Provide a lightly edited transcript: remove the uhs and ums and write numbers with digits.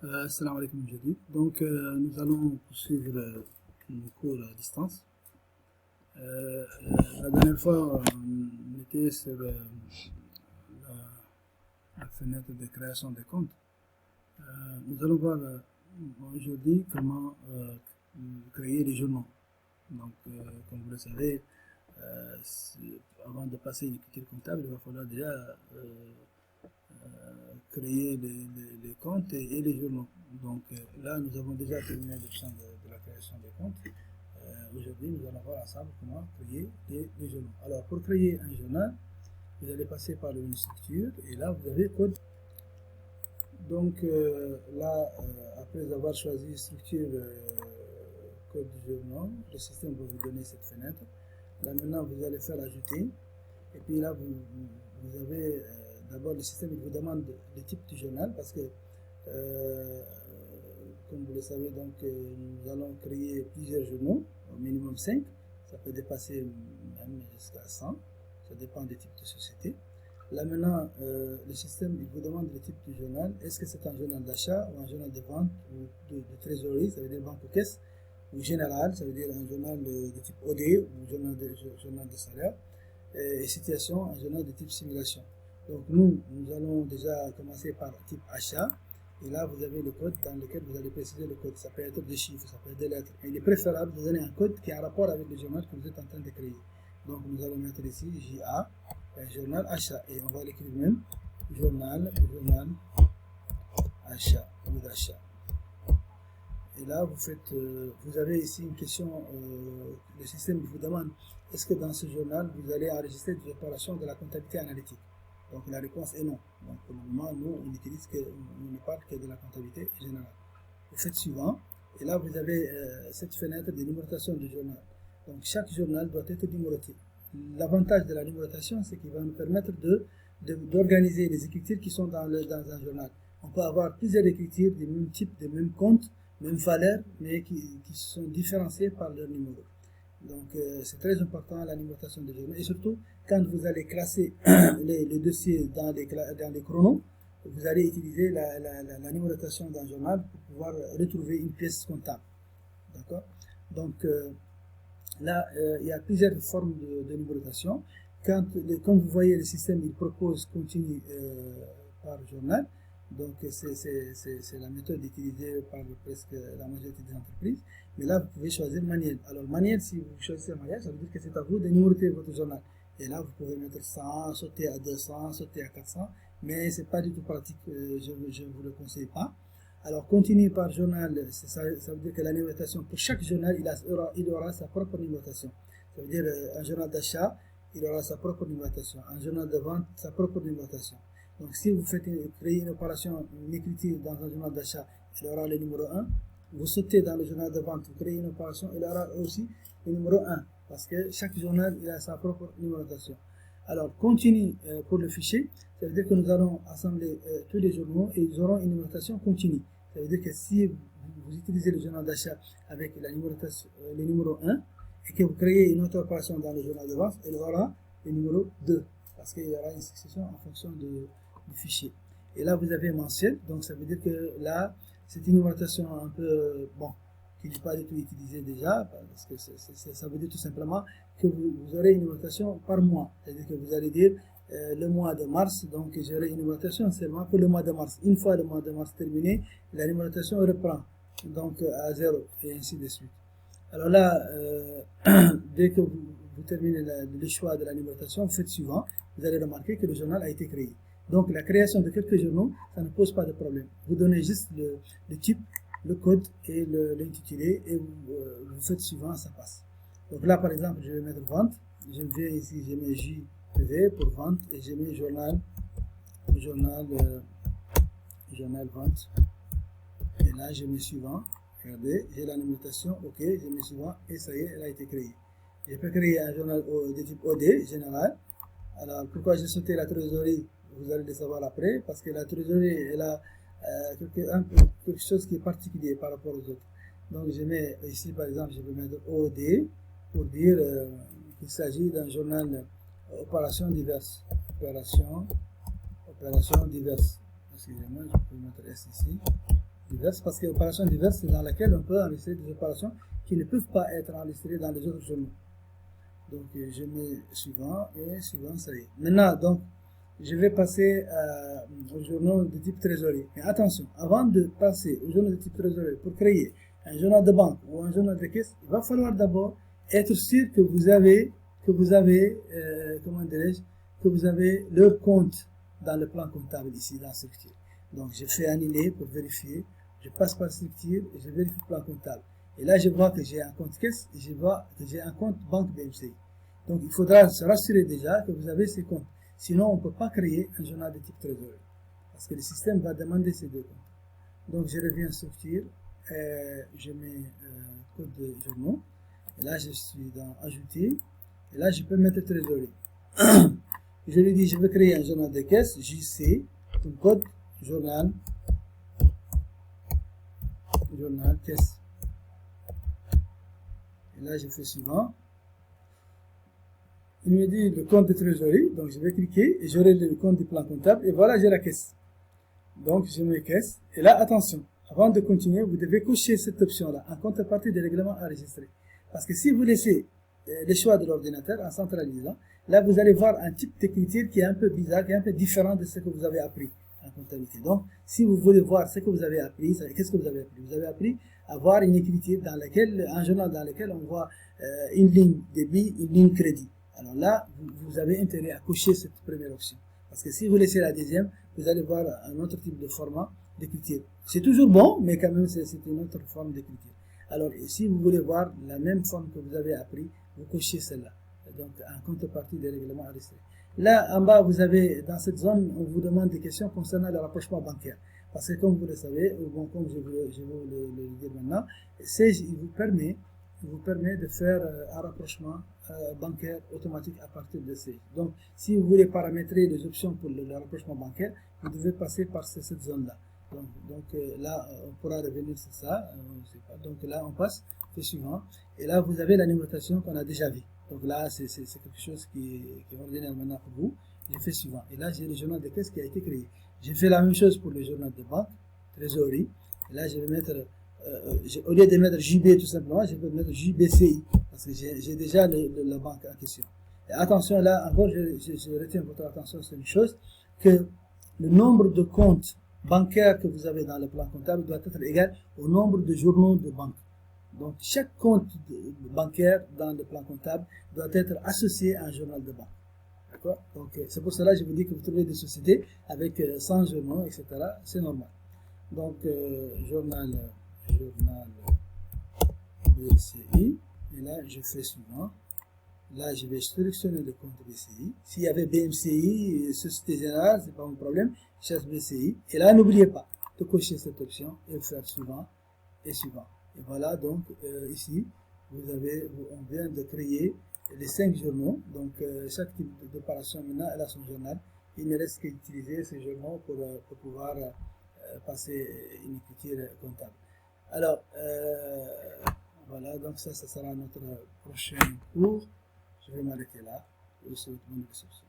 Salam alaikum Jadi. Donc, nous allons poursuivre nos cours à distance. La dernière fois, on était sur la fenêtre de création des comptes. Nous allons voir aujourd'hui comment créer des journaux. Donc, comme vous le savez, avant de passer une écriture comptable, il va falloir déjà créer les comptes et les journaux. Donc là, nous avons déjà terminé le champ de la création des comptes. Aujourd'hui, nous allons voir ensemble comment créer les journaux. Alors, pour créer un journal, vous allez passer par une structure et là, vous avez code. Donc là, après avoir choisi structure code du journal, le système va vous donner cette fenêtre. Là, maintenant, vous allez faire ajouter. Et puis là, vous avez d'abord le système, il vous demande le type du journal parce que, comme vous le savez, donc, nous allons créer plusieurs journaux, au minimum 5. Ça peut dépasser même jusqu'à 100. Ça dépend des types de sociétés. Là maintenant, le système, il vous demande le type du journal. Est-ce que c'est un journal d'achat ou un journal de vente ou de trésorerie, ça veut dire banque ou caisse, ou général, ça veut dire un journal de type OD ou journal de salaire. Et situation, un journal de type simulation. Donc nous allons déjà commencer par type achat. Et là, vous avez le code dans lequel vous allez préciser le code. Ça peut être des chiffres, ça peut être des lettres. Mais il est préférable de donner un code qui a rapport avec le journal que vous êtes en train de créer. Donc nous allons mettre ici JA, journal achat. Et on va l'écrire même journal achat ou d'achat. Et là, vous avez ici une question, le système vous demande, est-ce que dans ce journal, vous allez enregistrer des opérations de la comptabilité analytique? Donc la réponse est non. Donc pour le moment, nous, on ne parle que de la comptabilité générale. Vous faites suivant, et là, vous avez cette fenêtre de numérotation du journal. Donc chaque journal doit être numéroté. L'avantage de la numérotation, c'est qu'il va nous permettre d'organiser les écritures qui sont dans un journal. On peut avoir plusieurs écritures du même type, des mêmes comptes, même valeurs, mais qui sont différenciées par leur numéro. Donc c'est très important la numérotation des journaux. Et surtout, quand vous allez classer les dossiers dans les chronos, vous allez utiliser la numérotation d'un journal pour pouvoir retrouver une pièce comptable. D'accord? Donc là, il y a plusieurs formes de numérotation. Comme vous voyez, le système il propose continu par journal. Donc c'est la méthode utilisée par presque la majorité des entreprises. Mais là, vous pouvez choisir manuel. Alors manuel, si vous choisissez manuel, ça veut dire que c'est à vous de numéroter votre journal. Et là, vous pouvez mettre 100, sauter à 200, sauter à 400. Mais ce n'est pas du tout pratique, je ne vous le conseille pas. Alors, continue par journal, ça veut dire que la numérotation, pour chaque journal, il aura sa propre numérotation. Ça veut dire un journal d'achat, il aura sa propre numérotation. Un journal de vente, sa propre numérotation. Donc, si vous créez une opération, une écriture dans un journal d'achat, il aura le numéro 1. Vous sautez dans le journal de vente, vous créez une opération, il aura aussi le numéro 1. Parce que chaque journal, il a sa propre numérotation. Alors, continue pour le fichier, ça veut dire que nous allons assembler tous les journaux et ils auront une numérotation continue. Ça veut dire que si vous utilisez le journal d'achat avec la numérotation, le numéro 1 et que vous créez une autre opération dans le journal de vente, il aura le numéro 2 parce qu'il y aura une succession en fonction du fichier. Et là, vous avez mensuel, donc ça veut dire que là, c'est une numérotation un peu, bon, qui n'est pas du tout utilisée déjà, parce que ça veut dire tout simplement que vous aurez une numérotation par mois. C'est-à-dire que vous allez dire le mois de mars, donc j'aurai une numérotation seulement pour le mois de mars. Une fois le mois de mars terminé, la numérotation reprend, donc à 0, et ainsi de suite. Alors là, dès que vous terminez le choix de la numérotation, vous faites suivant, vous allez remarquer que le journal a été créé. Donc la création de quelques journaux, ça ne pose pas de problème. Vous donnez juste le type, le code et l'intitulé et vous faites suivant, ça passe. Donc là, par exemple, je vais mettre vente. Je vais ici, je mets JPV pour vente et je mets journal vente. Et là, je mets suivant. Regardez, j'ai la numérotation, ok, je mets suivant et ça y est, elle a été créée. Je peux créer un journal de type OD, général. Alors, pourquoi j'ai sauté la trésorerie? Vous allez le savoir après, parce que la trésorerie, elle a quelque chose qui est particulier par rapport aux autres. Donc, je mets ici, par exemple, je vais mettre OD pour dire qu'il s'agit d'un journal opération diverses. Opération diverses. Excusez-moi, je peux mettre S ici. diverses, parce que l'opération diverse, c'est dans laquelle on peut enregistrer des opérations qui ne peuvent pas être enregistrées dans les autres journaux. Donc, je mets suivant et suivant, ça y est. Maintenant, donc, je vais passer aux journaux de type trésorerie. Mais attention, avant de passer aux journaux de type trésorerie, pour créer un journal de banque ou un journal de caisse, il va falloir d'abord être sûr que vous avez comment dirais-je, que vous avez leur compte dans le plan comptable ici, dans structure. Donc, je fais annuler pour vérifier, je passe par structure et je vérifie le plan comptable. Et là, je vois que j'ai un compte caisse et je vois que j'ai un compte banque BMCI. Donc, il faudra se rassurer déjà que vous avez ces comptes. Sinon, on ne peut pas créer un journal de type trésorerie. Parce que le système va demander ces deux comptes. Donc, je reviens structure, je mets code de journaux. Et là, je suis dans ajouter. Et là, je peux mettre trésorerie. Je lui dis, je veux créer un journal de caisse, JC, comme code, journal caisse. Et là, je fais suivant. Il me dit le compte de trésorerie, donc je vais cliquer et j'aurai le compte du plan comptable. Et voilà, j'ai la caisse. Donc, je mets caisse. Et là, attention, avant de continuer, vous devez cocher cette option-là, en contrepartie des règlements enregistrés. Parce que si vous laissez les choix de l'ordinateur en centralisant, là, vous allez voir un type d'écriture qui est un peu bizarre, qui est un peu différent de ce que vous avez appris en comptabilité. Donc, si vous voulez voir ce que vous avez appris, qu'est-ce que vous avez appris? Vous avez appris à voir une écriture dans laquelle, un journal dans lequel on voit une ligne débit, une ligne crédit. Alors là, vous avez intérêt à cocher cette première option. Parce que si vous laissez la deuxième, vous allez voir un autre type de format d'écriture. C'est toujours bon, mais quand même, c'est une autre forme d'écriture. Alors, si vous voulez voir la même forme que vous avez appris, vous cochez celle-là. Donc, en contrepartie des règlements enregistrés. Là, en bas, vous avez, dans cette zone, on vous demande des questions concernant le rapprochement bancaire. Parce que, comme vous le savez, ou bon, comme je vais vous le dire maintenant, il vous permet de faire un rapprochement bancaire automatique à partir de Sage. Donc, si vous voulez paramétrer les options pour le rapprochement bancaire, vous devez passer par cette zone-là. Donc là, on pourra revenir sur ça. Donc là, on passe, fait suivant. Et là, vous avez la numérotation qu'on a déjà vue. Donc là, c'est quelque chose qui est ordinaire maintenant pour vous. Je fais suivant. Et là, j'ai le journal de caisse qui a été créé. J'ai fait la même chose pour le journal de banque, trésorerie. Et là, je vais mettre, au lieu de mettre JB tout simplement, je vais mettre JBCI. Parce que j'ai déjà la banque en question. Et attention, là, encore, je retiens votre attention sur une chose, que le nombre de comptes bancaires que vous avez dans le plan comptable doit être égal au nombre de journaux de banque. Donc, chaque compte bancaire dans le plan comptable doit être associé à un journal de banque. D'accord? Donc, c'est pour cela que je vous dis que vous trouvez des sociétés avec 100 journaux, etc. C'est normal. Donc, journal BCI. Et là, je fais suivant. Là, je vais sélectionner le compte BCI. S'il y avait BMCI, Société Générale, c'est pas mon problème. Je cherche BCI. Et là, n'oubliez pas de cocher cette option et faire suivant et suivant. Et voilà, donc, ici, on vient de créer les 5 journaux. Donc, chaque type d'opération maintenant, elle a son journal. Il ne reste qu'à utiliser ces journaux pour pouvoir passer une écriture comptable. Alors, voilà, donc ça sera notre prochain cours. Je vais m'arrêter là. Je vous souhaite bonne réception.